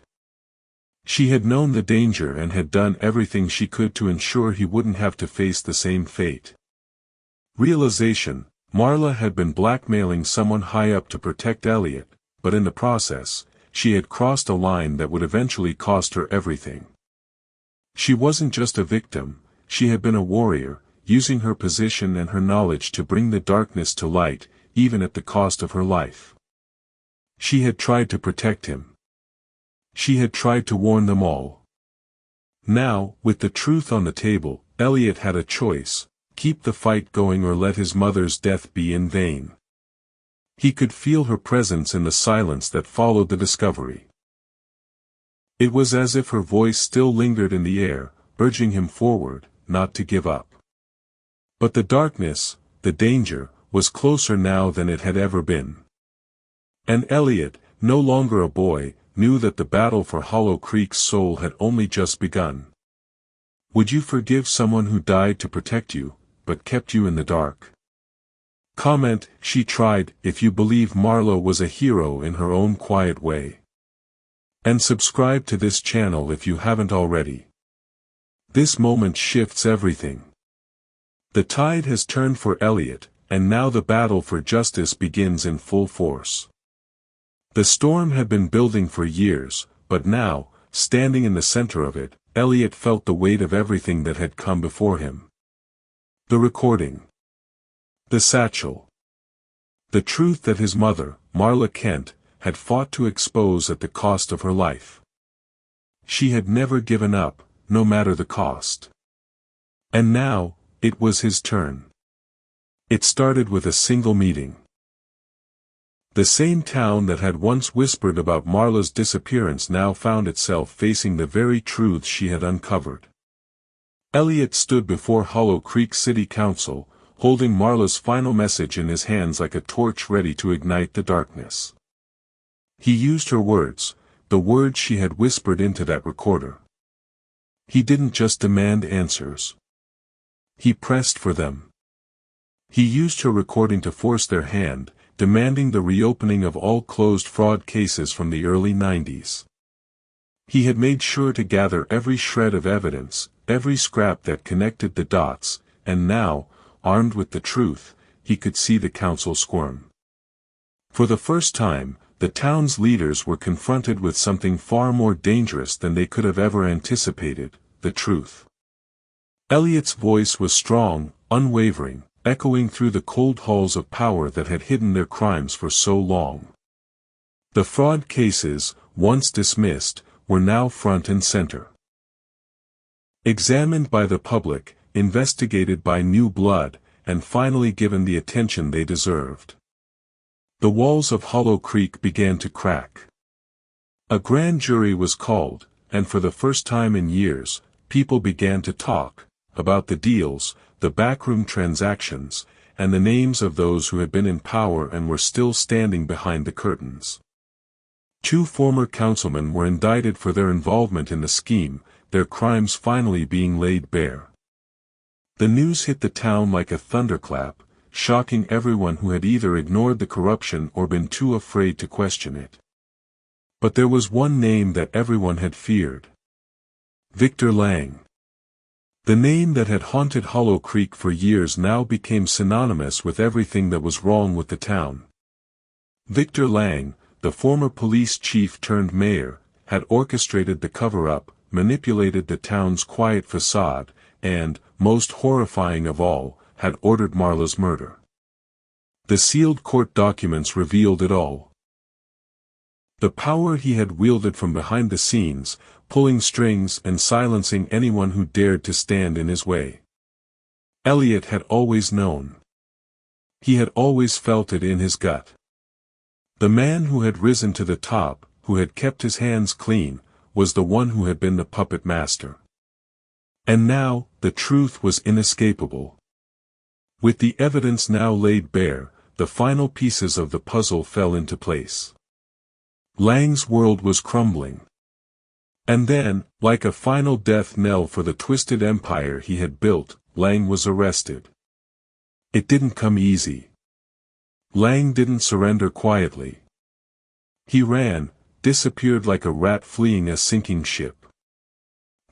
S1: She had known the danger and had done everything she could to ensure he wouldn't have to face the same fate. Realization: Marla had been blackmailing someone high up to protect Elliot, but in the process, she had crossed a line that would eventually cost her everything. She wasn't just a victim, she had been a warrior, using her position and her knowledge to bring the darkness to light, even at the cost of her life. She had tried to protect him. She had tried to warn them all. Now, with the truth on the table, Elliot had a choice: keep the fight going or let his mother's death be in vain. He could feel her presence in the silence that followed the discovery. It was as if her voice still lingered in the air, urging him forward, not to give up. But the darkness, the danger, was closer now than it had ever been. And Elliot, no longer a boy, knew that the battle for Hollow Creek's soul had only just begun. Would you forgive someone who died to protect you, but kept you in the dark? Comment, she tried, if you believe Marla was a hero in her own quiet way. And subscribe to this channel if you haven't already. This moment shifts everything. The tide has turned for Elliot, and now the battle for justice begins in full force. The storm had been building for years, but now, standing in the center of it, Elliot felt the weight of everything that had come before him. The recording. The satchel. The truth that his mother, Marla Kent, had fought to expose at the cost of her life. She had never given up, no matter the cost. And now, it was his turn. It started with a single meeting. The same town that had once whispered about Marla's disappearance now found itself facing the very truths she had uncovered. Elliot stood before Hollow Creek City Council, holding Marla's final message in his hands like a torch ready to ignite the darkness. He used her words, the words she had whispered into that recorder. He didn't just demand answers. He pressed for them. He used her recording to force their hand, demanding the reopening of all closed fraud cases from the early 90s. He had made sure to gather every shred of evidence, every scrap that connected the dots, and now, armed with the truth, he could see the council squirm. For the first time, the town's leaders were confronted with something far more dangerous than they could have ever anticipated: the truth. Elliot's voice was strong, unwavering, echoing through the cold halls of power that had hidden their crimes for so long. The fraud cases, once dismissed, were now front and center. Examined by the public, investigated by new blood, and finally given the attention they deserved. The walls of Hollow Creek began to crack. A grand jury was called, and for the first time in years, people began to talk about the deals, the backroom transactions, and the names of those who had been in power and were still standing behind the curtains. 2 former councilmen were indicted for their involvement in the scheme, their crimes finally being laid bare. The news hit the town like a thunderclap, shocking everyone who had either ignored the corruption or been too afraid to question it. But there was one name that everyone had feared. Victor Lang. The name that had haunted Hollow Creek for years now became synonymous with everything that was wrong with the town. Victor Lang, the former police chief turned mayor, had orchestrated the cover-up, manipulated the town's quiet facade, and, most horrifying of all, had ordered Marla's murder. The sealed court documents revealed it all. The power he had wielded from behind the scenes, pulling strings and silencing anyone who dared to stand in his way. Elliot had always known. He had always felt it in his gut. The man who had risen to the top, who had kept his hands clean, was the one who had been the puppet master. And now, the truth was inescapable. With the evidence now laid bare, the final pieces of the puzzle fell into place. Lang's world was crumbling. And then, like a final death knell for the twisted empire he had built, Lang was arrested. It didn't come easy. Lang didn't surrender quietly. He ran, disappeared like a rat fleeing a sinking ship.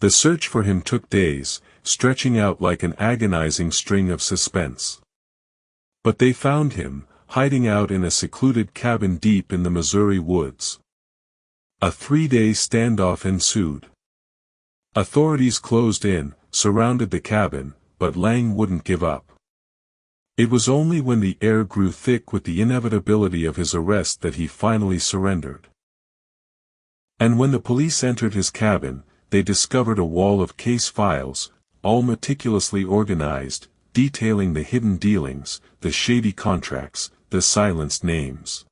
S1: The search for him took days, stretching out like an agonizing string of suspense. But they found him, hiding out in a secluded cabin deep in the Missouri woods. A 3-day standoff ensued. Authorities closed in, surrounded the cabin, but Lang wouldn't give up. It was only when the air grew thick with the inevitability of his arrest that he finally surrendered. And when the police entered his cabin, they discovered a wall of case files, all meticulously organized, detailing the hidden dealings, the shady contracts, the silenced names.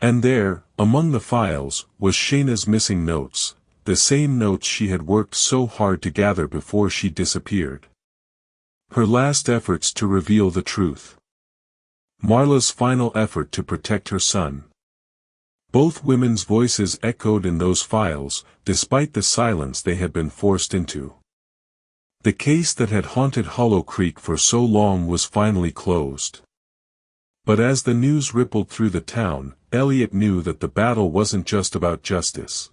S1: And there, among the files, was Shayna's missing notes, the same notes she had worked so hard to gather before she disappeared. Her last efforts to reveal the truth. Marla's final effort to protect her son. Both women's voices echoed in those files, despite the silence they had been forced into. The case that had haunted Hollow Creek for so long was finally closed. But as the news rippled through the town, Elliot knew that the battle wasn't just about justice.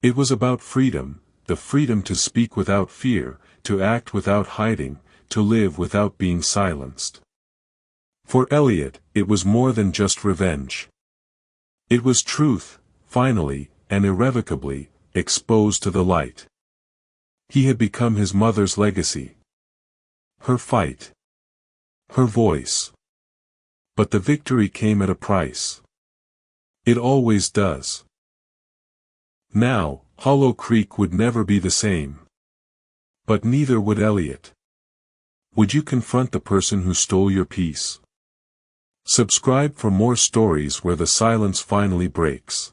S1: It was about freedom, the freedom to speak without fear, to act without hiding, to live without being silenced. For Elliot, it was more than just revenge. It was truth, finally, and irrevocably, exposed to the light. He had become his mother's legacy. Her fight. Her voice. But the victory came at a price. It always does. Now, Hollow Creek would never be the same. But neither would Elliot. Would you confront the person who stole your peace? Subscribe for more stories where the silence finally breaks.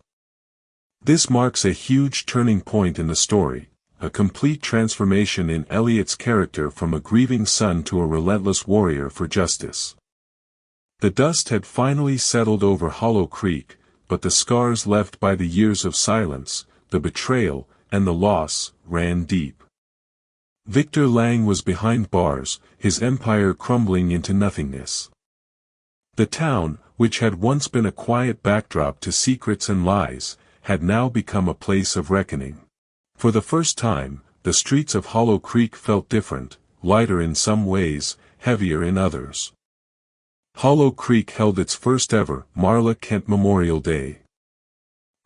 S1: This marks a huge turning point in the story, a complete transformation in Elliot's character from a grieving son to a relentless warrior for justice. The dust had finally settled over Hollow Creek, but the scars left by the years of silence, the betrayal, and the loss, ran deep. Victor Lang was behind bars, his empire crumbling into nothingness. The town, which had once been a quiet backdrop to secrets and lies, had now become a place of reckoning. For the first time, the streets of Hollow Creek felt different, lighter in some ways, heavier in others. Hollow Creek held its first ever Marla Kent Memorial Day.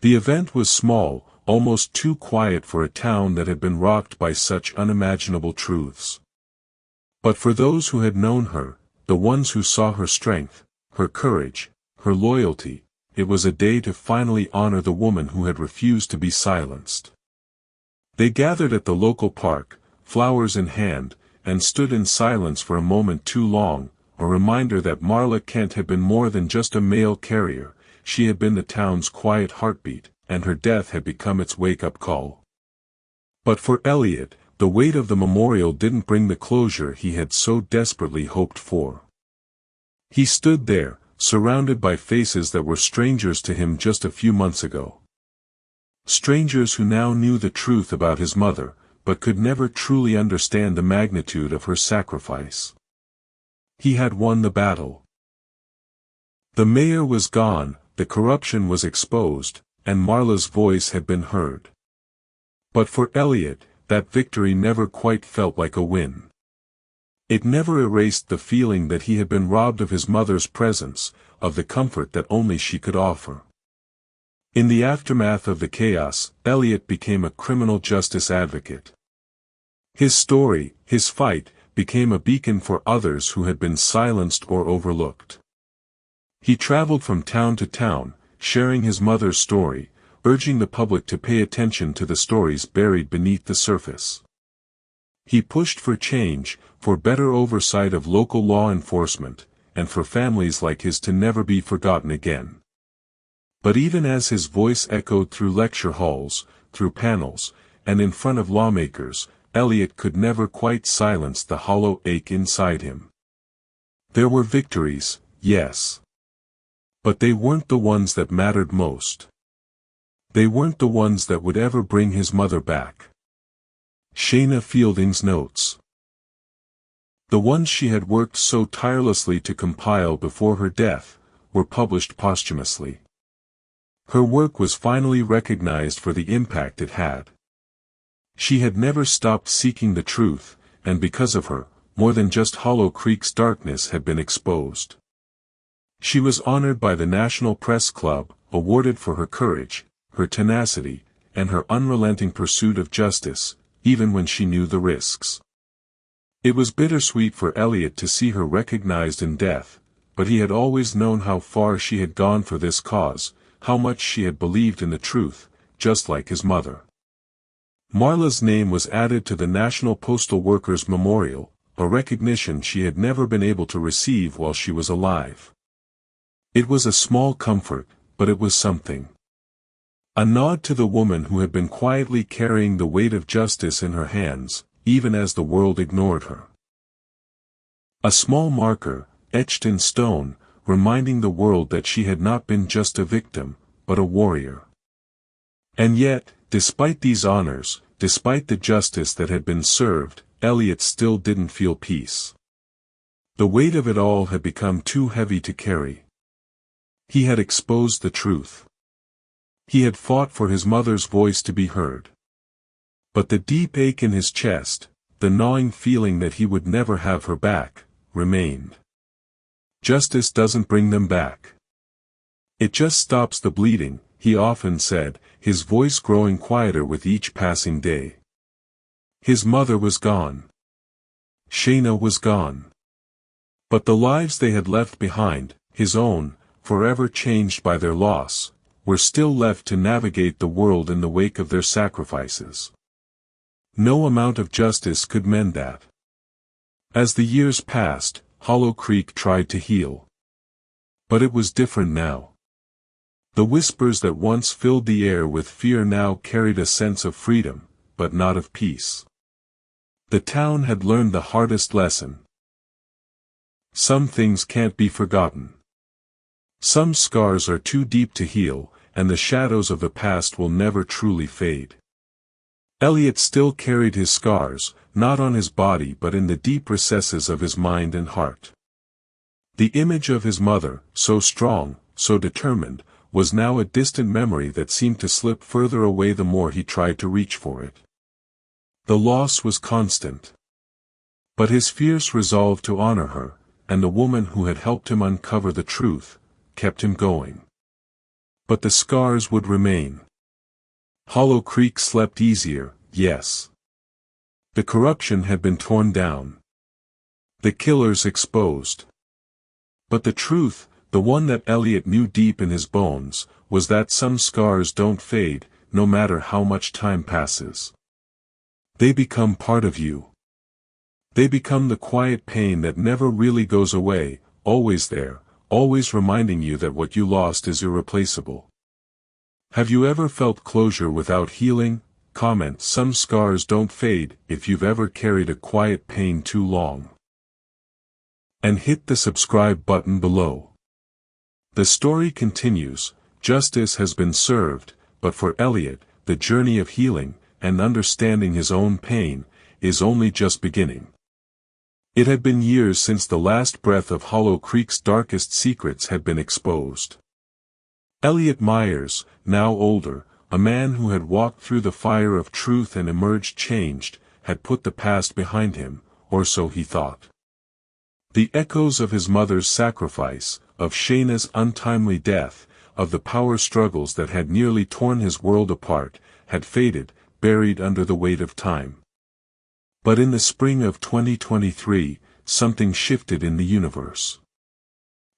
S1: The event was small, almost too quiet for a town that had been rocked by such unimaginable truths. But for those who had known her, the ones who saw her strength, her courage, her loyalty, it was a day to finally honor the woman who had refused to be silenced. They gathered at the local park, flowers in hand, and stood in silence for a moment too long, a reminder that Marla Kent had been more than just a mail carrier, she had been the town's quiet heartbeat, and her death had become its wake-up call. But for Elliot, the weight of the memorial didn't bring the closure he had so desperately hoped for. He stood there, surrounded by faces that were strangers to him just a few months ago. Strangers who now knew the truth about his mother, but could never truly understand the magnitude of her sacrifice. He had won the battle. The mayor was gone, the corruption was exposed, and Marla's voice had been heard. But for Elliot, that victory never quite felt like a win. It never erased the feeling that he had been robbed of his mother's presence, of the comfort that only she could offer. In the aftermath of the chaos, Elliot became a criminal justice advocate. His story, his fight, became a beacon for others who had been silenced or overlooked. He traveled from town to town, sharing his mother's story, urging the public to pay attention to the stories buried beneath the surface. He pushed for change, for better oversight of local law enforcement, and for families like his to never be forgotten again. But even as his voice echoed through lecture halls, through panels, and in front of lawmakers, Elliot could never quite silence the hollow ache inside him. There were victories, yes. But they weren't the ones that mattered most. They weren't the ones that would ever bring his mother back. Shayna Fielding's notes. The ones she had worked so tirelessly to compile before her death, were published posthumously. Her work was finally recognized for the impact it had. She had never stopped seeking the truth, and because of her, more than just Hollow Creek's darkness had been exposed. She was honored by the National Press Club, awarded for her courage, her tenacity, and her unrelenting pursuit of justice, even when she knew the risks. It was bittersweet for Elliot to see her recognized in death, but he had always known how far she had gone for this cause, how much she had believed in the truth, just like his mother. Marla's name was added to the National Postal Workers Memorial, a recognition she had never been able to receive while she was alive. It was a small comfort, but it was something. A nod to the woman who had been quietly carrying the weight of justice in her hands, even as the world ignored her. A small marker, etched in stone, reminding the world that she had not been just a victim, but a warrior. And yet, despite these honors, despite the justice that had been served, Elliot still didn't feel peace. The weight of it all had become too heavy to carry. He had exposed the truth. He had fought for his mother's voice to be heard. But the deep ache in his chest, the gnawing feeling that he would never have her back, remained. Justice doesn't bring them back. It just stops the bleeding, he often said, his voice growing quieter with each passing day. His mother was gone. Shayna was gone. But the lives they had left behind, his own, forever changed by their loss, were still left to navigate the world in the wake of their sacrifices. No amount of justice could mend that. As the years passed, Hollow Creek tried to heal. But it was different now. The whispers that once filled the air with fear now carried a sense of freedom, but not of peace. The town had learned the hardest lesson. Some things can't be forgotten. Some scars are too deep to heal, and the shadows of the past will never truly fade. Elliot still carried his scars, not on his body but in the deep recesses of his mind and heart. The image of his mother, so strong, so determined, was now a distant memory that seemed to slip further away the more he tried to reach for it. The loss was constant. But his fierce resolve to honor her, and the woman who had helped him uncover the truth, kept him going. But the scars would remain. Hollow Creek slept easier, yes. The corruption had been torn down. The killers exposed. But the truth, the one that Elliot knew deep in his bones, was that some scars don't fade, no matter how much time passes. They become part of you. They become the quiet pain that never really goes away, always there, always reminding you that what you lost is irreplaceable. Have you ever felt closure without healing? Comment: some scars don't fade. If you've ever carried a quiet pain too long. And hit the subscribe button below. The story continues. Justice has been served, but for Elliot, the journey of healing, and understanding his own pain, is only just beginning. It had been years since the last breath of Hollow Creek's darkest secrets had been exposed. Elliot Myers, now older, a man who had walked through the fire of truth and emerged changed, had put the past behind him, or so he thought. The echoes of his mother's sacrifice, of Shayna's untimely death, of the power struggles that had nearly torn his world apart, had faded, buried under the weight of time. But in the spring of 2023, something shifted in the universe.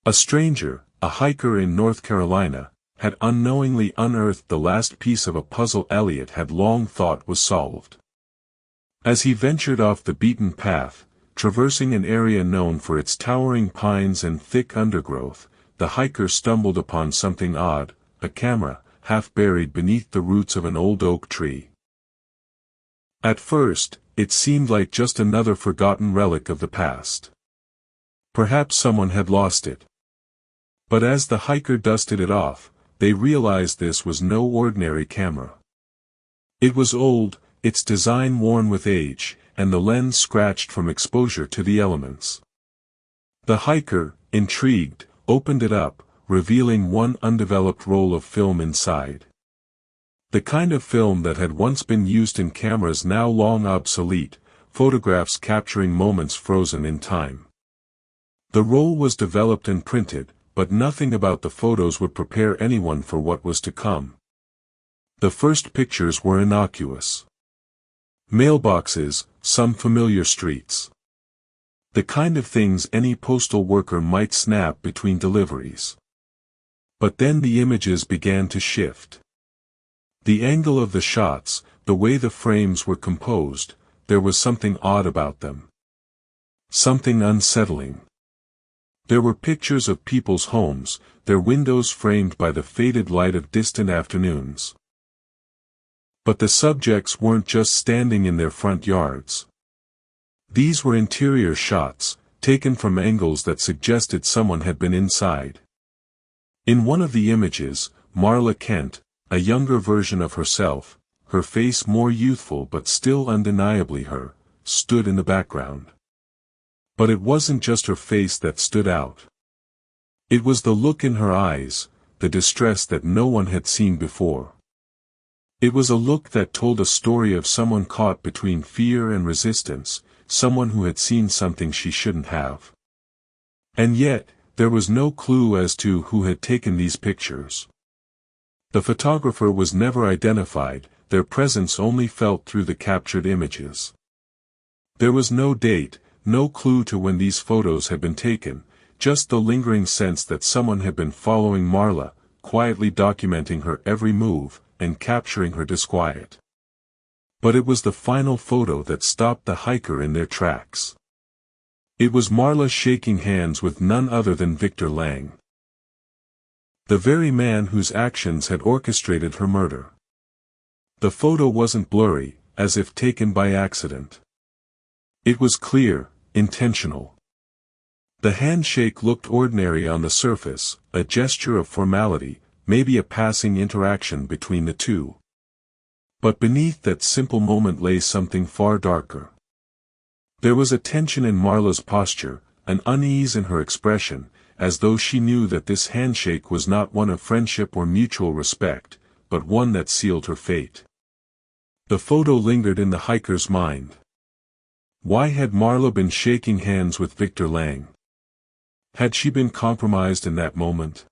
S1: A stranger, a hiker in North Carolina, had unknowingly unearthed the last piece of a puzzle Elliot had long thought was solved. As he ventured off the beaten path, traversing an area known for its towering pines and thick undergrowth, the hiker stumbled upon something odd, a camera, half buried beneath the roots of an old oak tree. At first, it seemed like just another forgotten relic of the past. Perhaps someone had lost it. But as the hiker dusted it off, they realized this was no ordinary camera. It was old, its design worn with age, and the lens scratched from exposure to the elements. The hiker, intrigued, opened it up, revealing one undeveloped roll of film inside. The kind of film that had once been used in cameras now long obsolete, photographs capturing moments frozen in time. The roll was developed and printed, but nothing about the photos would prepare anyone for what was to come. The first pictures were innocuous. Mailboxes, some familiar streets. The kind of things any postal worker might snap between deliveries. But then the images began to shift. The angle of the shots, the way the frames were composed, there was something odd about them. Something unsettling. There were pictures of people's homes, their windows framed by the faded light of distant afternoons. But the subjects weren't just standing in their front yards. These were interior shots, taken from angles that suggested someone had been inside. In one of the images, Marla Kent, a younger version of herself, her face more youthful but still undeniably her, stood in the background. But it wasn't just her face that stood out. It was the look in her eyes, the distress that no one had seen before. It was a look that told a story of someone caught between fear and resistance, someone who had seen something she shouldn't have. And yet, there was no clue as to who had taken these pictures. The photographer was never identified, their presence only felt through the captured images. There was no date, no clue to when these photos had been taken, just the lingering sense that someone had been following Marla, quietly documenting her every move, and capturing her disquiet. But it was the final photo that stopped the hiker in their tracks. It was Marla shaking hands with none other than Victor Lang. The very man whose actions had orchestrated her murder. The photo wasn't blurry, as if taken by accident. It was clear, intentional. The handshake looked ordinary on the surface, a gesture of formality, maybe a passing interaction between the two. But beneath that simple moment lay something far darker. There was a tension in Marla's posture, an unease in her expression, as though she knew that this handshake was not one of friendship or mutual respect, but one that sealed her fate. The photo lingered in the hiker's mind. Why had Marla been shaking hands with Victor Lang? Had she been compromised in that moment?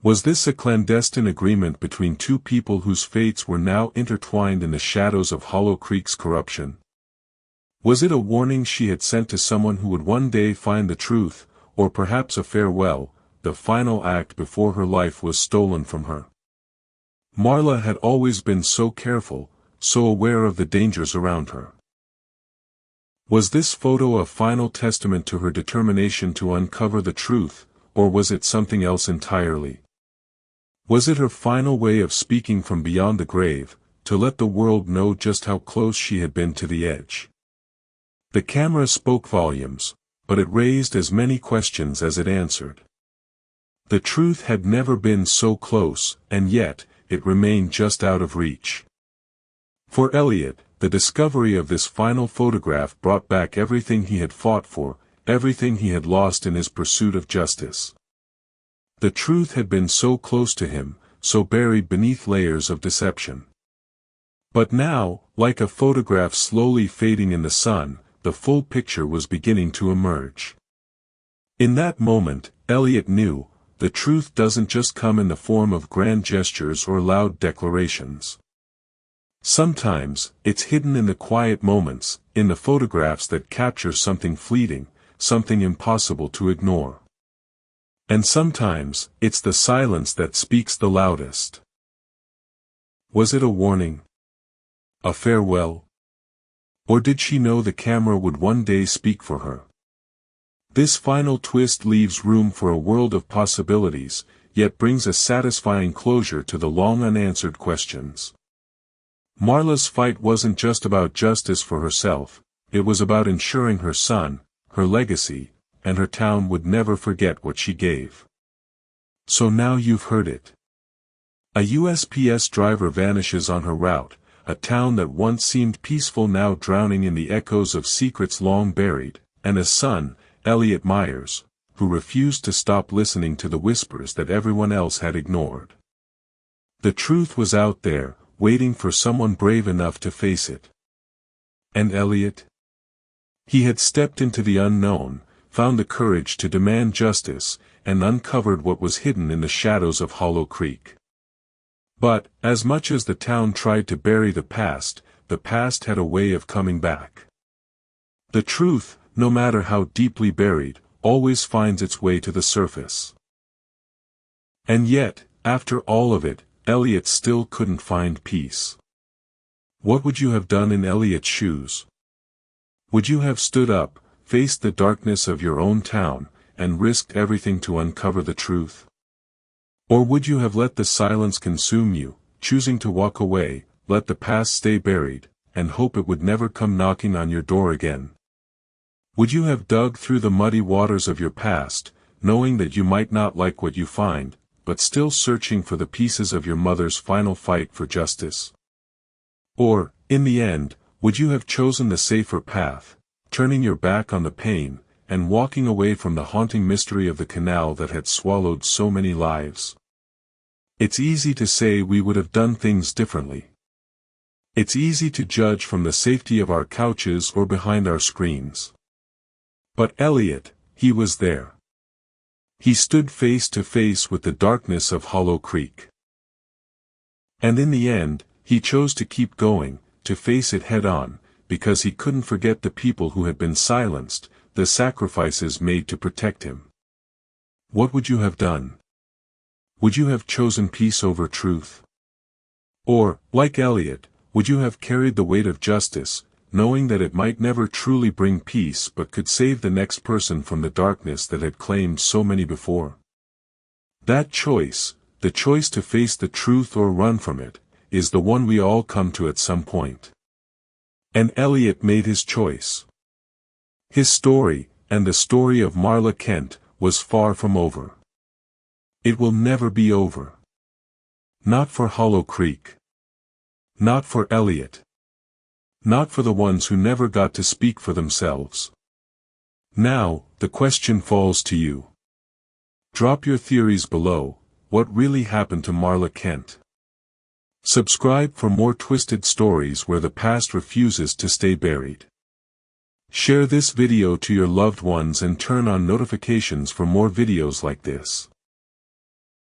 S1: Was this a clandestine agreement between two people whose fates were now intertwined in the shadows of Hollow Creek's corruption? Was it a warning she had sent to someone who would one day find the truth, or perhaps a farewell, the final act before her life was stolen from her? Marla had always been so careful, so aware of the dangers around her. Was this photo a final testament to her determination to uncover the truth, or was it something else entirely? Was it her final way of speaking from beyond the grave, to let the world know just how close she had been to the edge? The camera spoke volumes, but it raised as many questions as it answered. The truth had never been so close, and yet, it remained just out of reach. For Elliot, the discovery of this final photograph brought back everything he had fought for, everything he had lost in his pursuit of justice. The truth had been so close to him, so buried beneath layers of deception. But now, like a photograph slowly fading in the sun, the full picture was beginning to emerge. In that moment, Elliot knew, the truth doesn't just come in the form of grand gestures or loud declarations. Sometimes, it's hidden in the quiet moments, in the photographs that capture something fleeting, something impossible to ignore. And sometimes, it's the silence that speaks the loudest. Was it a warning? A farewell? Or did she know the camera would one day speak for her? This final twist leaves room for a world of possibilities, yet brings a satisfying closure to the long unanswered questions. Marla's fight wasn't just about justice for herself, it was about ensuring her son, her legacy, and her town would never forget what she gave. So now you've heard it. A USPS driver vanishes on her route, a town that once seemed peaceful now drowning in the echoes of secrets long buried, and a son, Elliot Myers, who refused to stop listening to the whispers that everyone else had ignored. The truth was out there, waiting for someone brave enough to face it. And Elliot? He had stepped into the unknown, found the courage to demand justice, and uncovered what was hidden in the shadows of Hollow Creek. But, as much as the town tried to bury the past had a way of coming back. The truth, no matter how deeply buried, always finds its way to the surface. And yet, after all of it, Elliot still couldn't find peace. What would you have done in Elliot's shoes? Would you have stood up, faced the darkness of your own town, and risked everything to uncover the truth? Or would you have let the silence consume you, choosing to walk away, let the past stay buried, and hope it would never come knocking on your door again? Would you have dug through the muddy waters of your past, knowing that you might not like what you find, but still searching for the pieces of your mother's final fight for justice? Or, in the end, would you have chosen the safer path, turning your back on the pain, and walking away from the haunting mystery of the canal that had swallowed so many lives? It's easy to say we would have done things differently. It's easy to judge from the safety of our couches or behind our screens. But Elliot, he was there. He stood face to face with the darkness of Hollow Creek. And in the end, he chose to keep going, to face it head-on, because he couldn't forget the people who had been silenced, the sacrifices made to protect him. What would you have done? Would you have chosen peace over truth? Or, like Elliot, would you have carried the weight of justice, knowing that it might never truly bring peace but could save the next person from the darkness that had claimed so many before? That choice, the choice to face the truth or run from it, is the one we all come to at some point. And Elliot made his choice. His story, and the story of Marla Kent, was far from over. It will never be over. Not for Hollow Creek. Not for Elliot. Not for the ones who never got to speak for themselves. Now, the question falls to you. Drop your theories below. What really happened to Marla Kent? Subscribe for more twisted stories where the past refuses to stay buried. Share this video to your loved ones and turn on notifications for more videos like this.